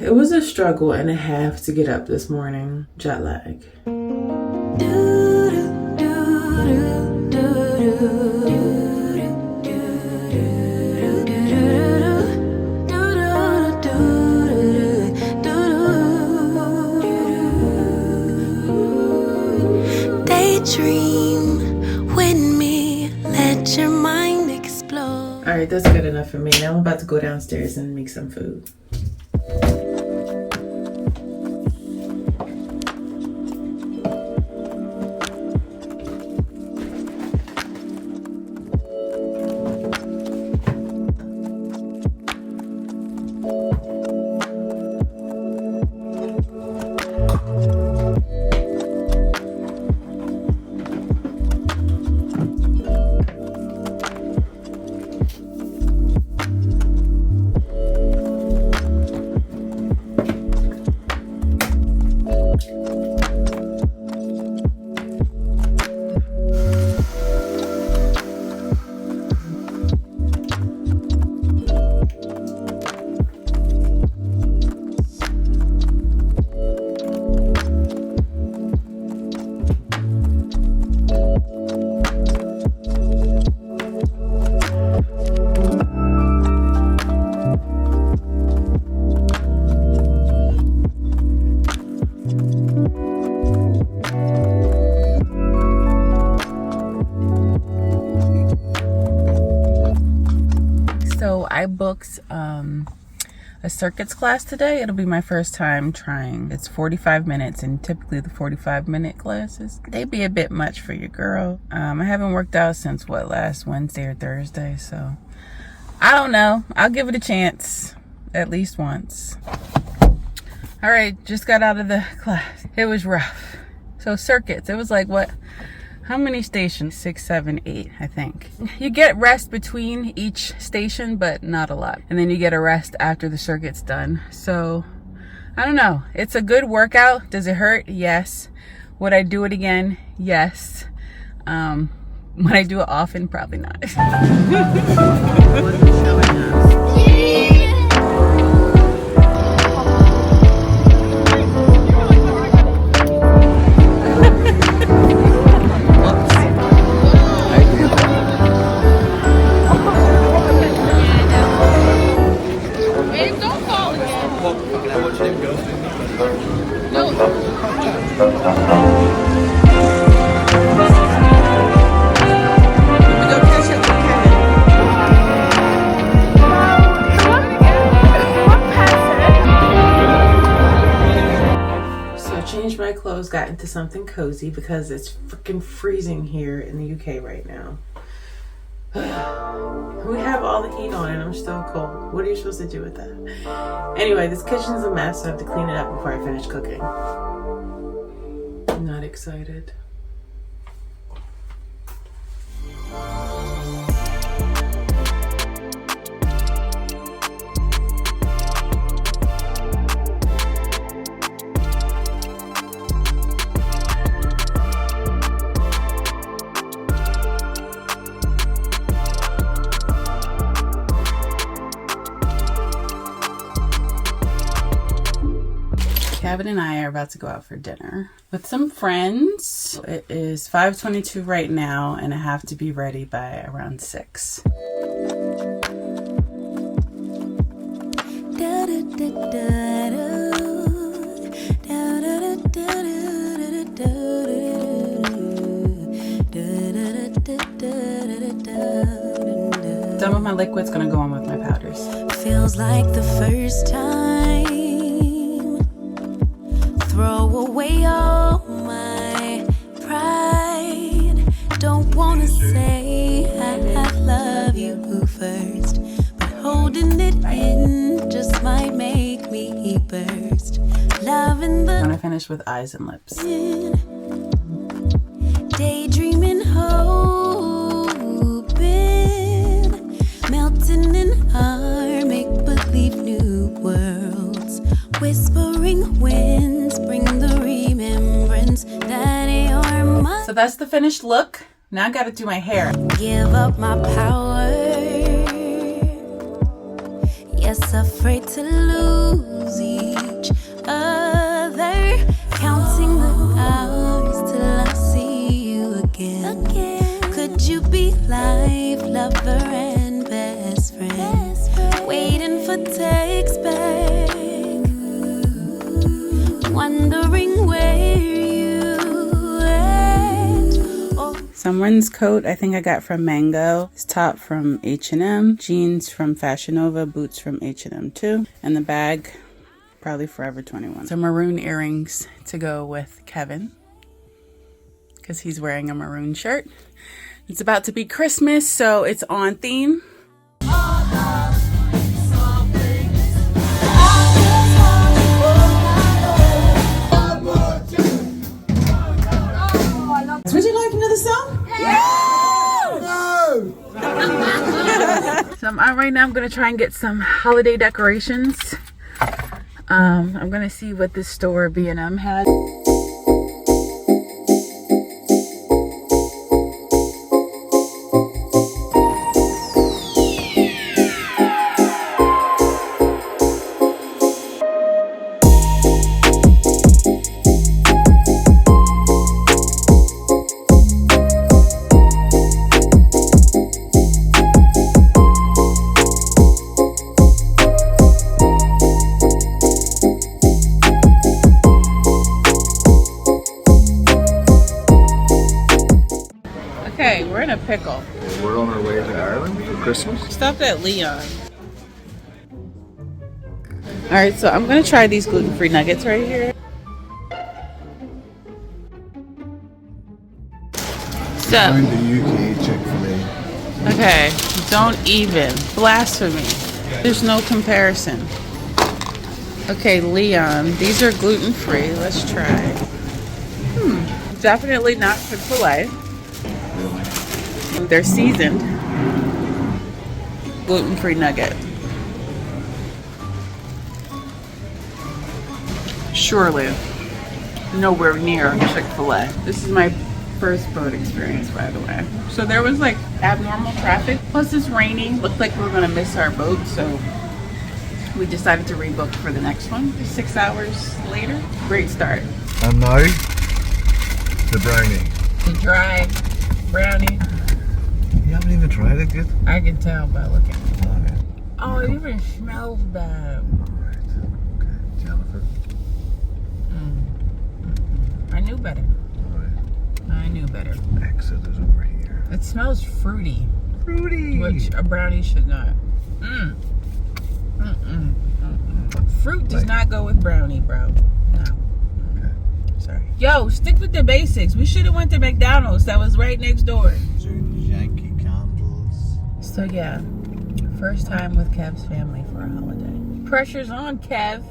It was a struggle and a half to get up this morning. Jet lag. Daydream with me, let your mind explode. All right, that's good enough for me. Now I'm about to go downstairs and make some food. I booked a circuits class today. It'll be my first time trying. It's 45 minutes, and typically the 45-minute classes, they be a bit much for your girl. I haven't worked out since last Wednesday or Thursday, so I don't know. I'll give it a chance at least once. All right, just got out of the class. It was rough. So circuits, it was like what? How many stations? 6, 7, 8, I think. You get rest between each station, but not a lot. And then you get a rest after the circuit's done. So, I don't know. It's a good workout. Does it hurt? Yes. Would I do it again? Yes. Would I do it often? Probably not. My clothes, got into something cozy because it's freaking freezing here in the UK right now. We have all the heat on and I'm still cold. What are you supposed to do with that? Anyway, this kitchen's a mess, so I have to clean it up before I finish cooking. I'm not excited. Kevin and I are about to go out for dinner with some friends. It is 5:22 right now, and I have to be ready by around 6. Some of my liquid's gonna go on with my powders. Feels like the first time. Throw away all my pride. Don't wanna say I love you first, but holding it in just might make me burst. Loving the. When I finish with eyes and lips. Daydreaming, hoping, melting in our make-believe new worlds. Whispering winds bring the remembrance that you're mine. So that's the finished look. Now I gotta do my hair. Give up my power. Yes, afraid to lose you. Someone's coat I think I got from Mango. This top from H&M. Jeans from Fashion Nova. Boots from H&M too. And the bag, probably Forever 21. Some maroon earrings to go with Kevin, because he's wearing a maroon shirt. It's about to be Christmas, so it's on theme. Would you like another song? Yeah! No! So right now I'm gonna try and get some holiday decorations. I'm gonna see what this store B&M has. Okay, we're in a pickle. We're on our way to Ireland for Christmas. Stopped at Leon. Alright, so I'm gonna try these gluten-free nuggets right here. So, Find the UK Chick-fil-A. okay, don't even. Blasphemy. There's no comparison. Okay, Leon, these are gluten-free. Let's try. Definitely not Chick-fil-A. They're seasoned. Gluten-free nugget. Surely nowhere near Chick-fil-A. This is my first boat experience, by the way. So there was like abnormal traffic, plus it's raining. Looked like we were gonna miss our boat, so we decided to rebook for the next one. 6 hours later. Great start. And now, the brownie. The dry brownie. You haven't even tried it yet? I can tell by looking. Okay. Oh, it even smells bad. Alright. Okay. Jennifer. I knew better. Alright. I knew better. Exit is over here. It smells fruity, Fruity! which a brownie should not. Fruit does not go with brownie, bro. No. Okay. Sorry. Yo, stick with the basics. We should have went to McDonald's. That was right next door. Yankee candles. So yeah, first time with Kev's family for a holiday. Pressure's on, Kev.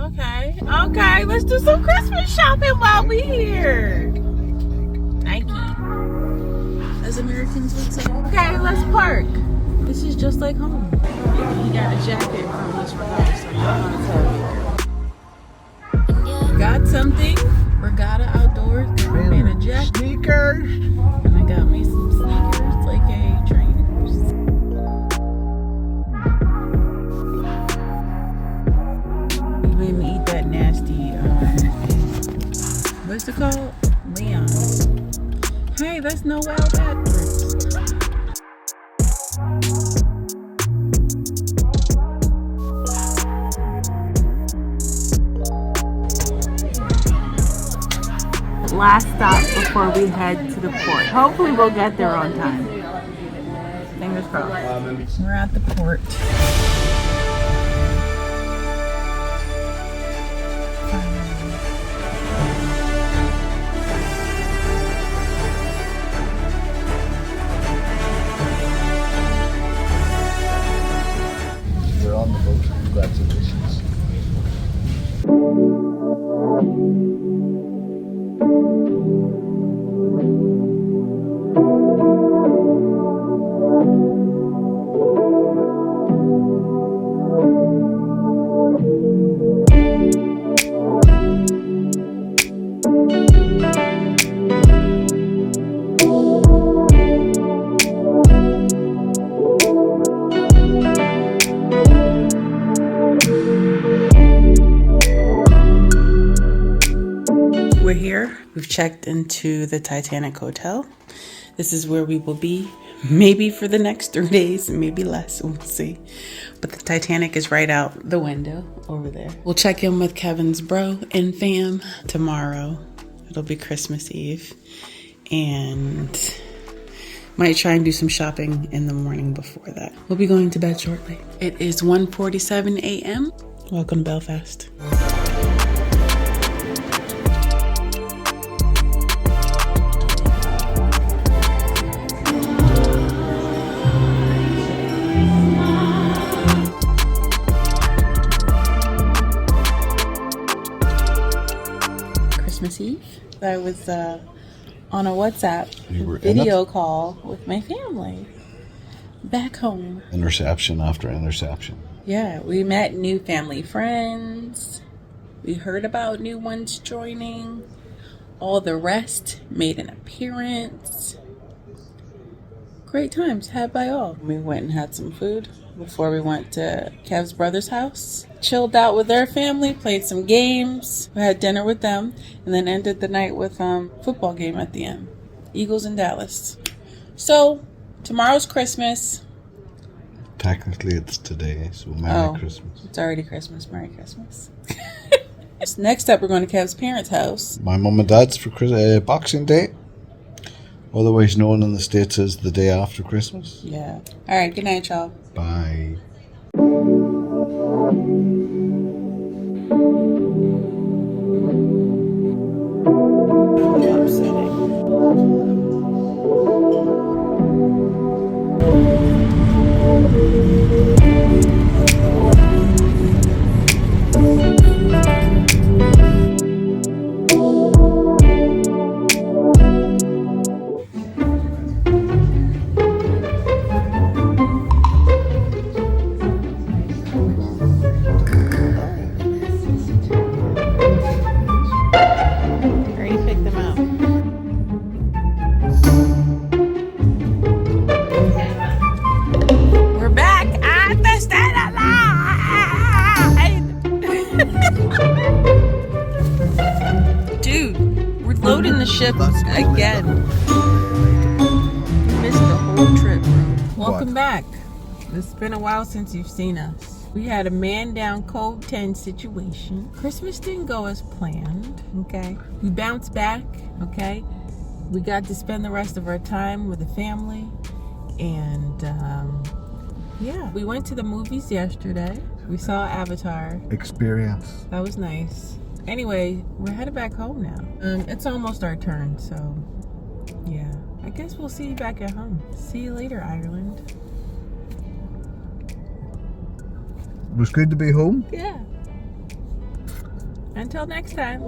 Okay, let's do some Christmas shopping while we here. Nike. As Americans would say. Okay, let's park. This is just like home. He got a jacket from this remote, so I'm gonna tell you. Got something. Regatta Outdoors. Got me a jacket. Sneakers! And I got me some sneakers, like a trainers. You made me eat that nasty, what's it called? Leon. Hey, that's no wild backwards. Last stop before we head to the port. Hopefully we'll get there on time. Fingers crossed. We're at the port. We're on the boat. Congratulations. We're here. We've checked into the Titanic Hotel. This is where we will be, maybe for the next 3 days, maybe less, we'll see. But the Titanic is right out the window over there. We'll check in with Kevin's bro and fam tomorrow. It'll be Christmas Eve. And might try and do some shopping in the morning before that. We'll be going to bed shortly. It is 1:47 a.m. Welcome to Belfast. Christmas Eve. I was on a WhatsApp video call with my family back home. Interception after interception. Yeah, we met new family friends. We heard about new ones joining. All the rest made an appearance. Great times had by all. We went and had some food before we went to Kev's brother's house. Chilled out with their family, played some games. We had dinner with them, and then ended the night with football game at the end. Eagles in Dallas. So, tomorrow's Christmas. Technically, it's today, so Merry Christmas. It's already Christmas. Merry Christmas. Next up, we're going to Kev's parents' house. My mum and dad's for Boxing Day. Otherwise known in the States as the day after Christmas. Yeah. All right, good night, y'all. Bye. Ship again. Missed the whole trip. Welcome back. It's been a while since you've seen us. We had a man down Cove 10 situation. Christmas didn't go as planned, okay? We bounced back, okay? We got to spend the rest of our time with the family. And, yeah. We went to the movies yesterday. We saw Avatar. Experience. That was nice. Anyway, we're headed back home now. It's almost our turn, so yeah. I guess we'll see you back at home. See you later, Ireland. It was good to be home. Yeah. Until next time.